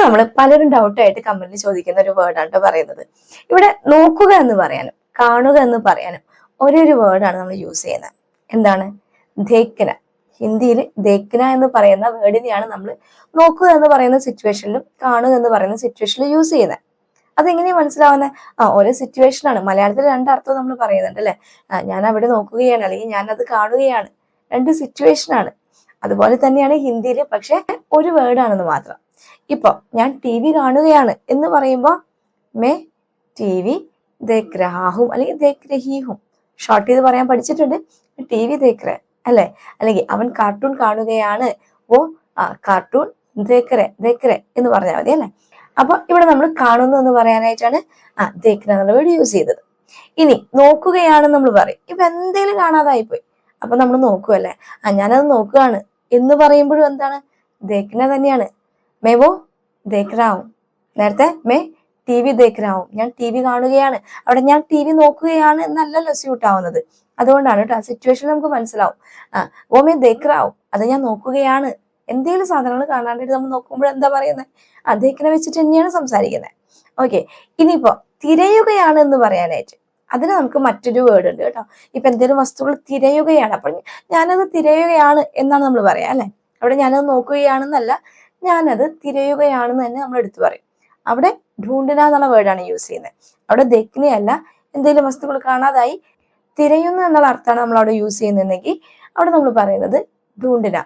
നമ്മൾ പലരും ഡൗട്ടായിട്ട് കമന്റിൽ ചോദിക്കുന്ന ഒരു വേർഡാണ് പറയുന്നത്. ഇവിടെ നോക്കുക എന്ന് പറയാനും കാണുക എന്ന് പറയാനും ഒരേ ഒരു വേർഡാണ് നമ്മൾ യൂസ് ചെയ്യുന്നത്. എന്താണ്? ദേഖ്ന. ഹിന്ദിയിൽ ദേഖ്ന എന്ന് പറയുന്ന വേർഡിനെയാണ് നമ്മൾ നോക്കുക എന്ന് പറയുന്ന സിറ്റുവേഷനിലും കാണുക എന്ന് പറയുന്ന സിറ്റുവേഷനിലും യൂസ് ചെയ്യുന്നത്. അതെങ്ങനെയാ മനസ്സിലാവുന്നത്? ഓരോ സിറ്റുവേഷനാണ്. മലയാളത്തിൽ രണ്ടർത്ഥം നമ്മൾ പറയുന്നുണ്ട് അല്ലെ. ഞാൻ അവിടെ നോക്കുകയാണ്, അല്ലെങ്കിൽ ഞാൻ അത് കാണുകയാണ്. രണ്ട് സിറ്റുവേഷനാണ്. അതുപോലെ തന്നെയാണ് ഹിന്ദിയിൽ, പക്ഷെ ഒരു വേർഡാണെന്ന് മാത്രം. ഇപ്പൊ ഞാൻ ടി വി കാണുകയാണ് എന്ന് പറയുമ്പോൾ മേ ടി വി ദേഖ് രഹാഹും അല്ലെങ്കിൽ ദേഖ് രഹീഹും ഷോർട്ട് ചെയ്ത് പറയാൻ പഠിച്ചിട്ടുണ്ട്. ടി വി ദേഖ് അല്ലെ, അല്ലെങ്കിൽ അവൻ കാർട്ടൂൺ കാണുകയാണ്, ഓ കാർട്ടൂൺ ദേഖ് എന്ന് പറഞ്ഞാൽ മതി അല്ലെ. അപ്പൊ ഇവിടെ നമ്മൾ കാണുന്നു എന്ന് പറയാനായിട്ടാണ് ദേഖ്ന എന്നുള്ള വേർഡ് യൂസ് ചെയ്തത്. ഇനി നോക്കുകയാണെന്ന് നമ്മൾ പറയും. ഇപ്പൊ എന്തെങ്കിലും കാണാതായി പോയി, അപ്പൊ നമ്മൾ നോക്കുവല്ലേ, ഞാനത് നോക്കുകയാണ് എന്ന് പറയുമ്പോഴും എന്താണ്? ദേഖ്ന തന്നെയാണ്. മേ വോ ദേഖ് രഹാ ഹൂം. നേരത്തെ മേ ടി വി ദേഖ് രഹാ ഹൂം, ഞാൻ ടി വി കാണുകയാണ്. അവിടെ ഞാൻ ടി വി നോക്കുകയാണ് എന്നല്ലല്ലോ സ്യൂട്ട് ആവുന്നത്. അതുകൊണ്ടാണ് കേട്ടോ, സിറ്റുവേഷൻ നമുക്ക് മനസ്സിലാവും. ഓ മേ ദേഖ് രഹാ ഹൂം, അത് ഞാൻ നോക്കുകയാണ്. എന്തെങ്കിലും സാധനങ്ങൾ കാണാനായിട്ട് നമ്മൾ നോക്കുമ്പോൾ എന്താ പറയുന്നത്? ദേഖ്ന വെച്ചിട്ട് തന്നെയാണ് സംസാരിക്കുന്നത്. ഓക്കെ. ഇനിയിപ്പോ തിരയുകയാണ് എന്ന് പറയാനായിട്ട് അതിന് നമുക്ക് മറ്റൊരു വേർഡ് ഉണ്ട് കേട്ടോ. ഇപ്പൊ എന്തെങ്കിലും വസ്തുക്കൾ തിരയുകയാണ്, അപ്പോൾ ഞാനത് തിരയുകയാണ് എന്നാണ് നമ്മൾ പറയാ അല്ലെ. അവിടെ ഞാനത് നോക്കുകയാണെന്നല്ല, ഞാനത് തിരയുകയാണെന്ന് തന്നെ നമ്മൾ എടുത്തു പറയും. അവിടെ ഢൂണ്ഡന എന്നുള്ള വേർഡാണ് യൂസ് ചെയ്യുന്നത്. അവിടെ ദേഖ്നയല്ല, എന്തെങ്കിലും വസ്തുക്കൾ കാണാതായി തിരയുന്നു എന്നുള്ള അർത്ഥമാണ് നമ്മൾ അവിടെ യൂസ് ചെയ്യുന്നതെങ്കിൽ അവിടെ നമ്മൾ പറയുന്നത് ഢൂണ്ഡന.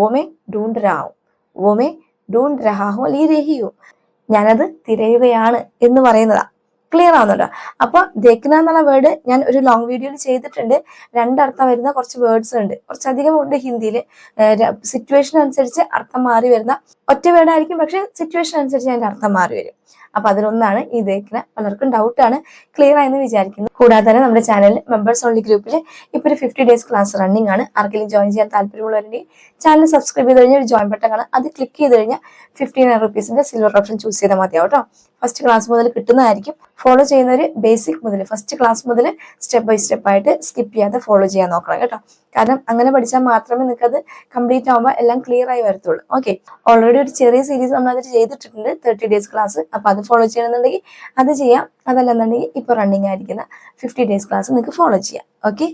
വോ മേ ഢൂണ്ഡ് രഹാ ഹൂം, വോ മേ ഢൂണ്ഡ് രഹാ ഹൂം അല്ലെങ്കിൽ രഹി ഹൂം, ഞാനത് തിരയുകയാണ് എന്ന് പറയുന്നതാ. ക്ലിയർ ആവുന്നുണ്ടോ? അപ്പൊ ദേഖ്ന എന്നുള്ള വേർഡ് ഞാൻ ഒരു ലോങ് വീഡിയോയിൽ ചെയ്തിട്ടുണ്ട്. രണ്ടർത്ഥം വരുന്ന കുറച്ച് വേർഡ്സ് ഉണ്ട്, കുറച്ചധികം ഉണ്ട് ഹിന്ദിയിൽ. സിറ്റുവേഷൻ അനുസരിച്ച് അർത്ഥം മാറി വരുന്ന ഒറ്റ വേർഡ് ആയിരിക്കും, പക്ഷെ സിറ്റുവേഷൻ അനുസരിച്ച് അതിന്റെ അർത്ഥം മാറി വരും. അപ്പൊ അതിലൊന്നാണ് ഈ ദേഖ്ന. പലർക്കും ഡൗട്ടാണ്, ക്ലിയർ ആയെന്ന് വിചാരിക്കുന്നു. കൂടാതെ തന്നെ നമ്മുടെ ചാനലിൽ മെമ്പേഴ്സ് ഓൺലി ഗ്രൂപ്പിൽ ഇപ്പൊ ഒരു 50 days ക്ലാസ് റണ്ണിംഗ് ആണ്. ആർക്കെങ്കിലും ജോയിൻ ചെയ്യാൻ താല്പര്യമുള്ളവരുടെ ചാനൽ സബ്സ്ക്രൈബ് ചെയ്ത് കഴിഞ്ഞാൽ ഒരു ജോയിൻ ബട്ടൺ കാണാം, അത് ക്ലിക്ക് ചെയ്ത് കഴിഞ്ഞാൽ 59 rupees സിൽവർ ഓപ്ഷൻ ചൂസ് ചെയ്താൽ മതിയാവും കേട്ടോ. ഫസ്റ്റ് ക്ലാസ് മുതൽ കിട്ടുന്നതായിരിക്കും. ഫോളോ ചെയ്യുന്നവർ ബേസിക് മുതൽ ഫസ്റ്റ് ക്ലാസ് മുതൽ സ്റ്റെപ്പ് ബൈ സ്റ്റെപ്പ് ആയിട്ട് സ്കിപ്പ് ചെയ്യാതെ ഫോളോ ചെയ്യാൻ നോക്കണം കേട്ടോ. കാരണം അങ്ങനെ പഠിച്ചാൽ മാത്രമേ നിങ്ങൾക്ക് അത് കംപ്ലീറ്റ് ആവുമ്പോൾ എല്ലാം ക്ലിയർ ആയി വരത്തുള്ളൂ. ഓക്കെ. ഓൾറെഡി ഒരു ചെറിയ സീരീസ് നമ്മൾ അതിൽ ചെയ്തിട്ടുണ്ട്, 30 days ക്ലാസ്. അപ്പൊ അത് ഫോളോ ചെയ്യണമെന്നുണ്ടെങ്കിൽ അത് ചെയ്യാം. അതല്ലെന്നുണ്ടെങ്കിൽ ഇപ്പൊ റണ്ണിങ് ആയിരിക്കുന്ന 50 days ക്ലാസ് നിങ്ങൾക്ക് ഫോളോ ചെയ്യാം. ഓക്കെ.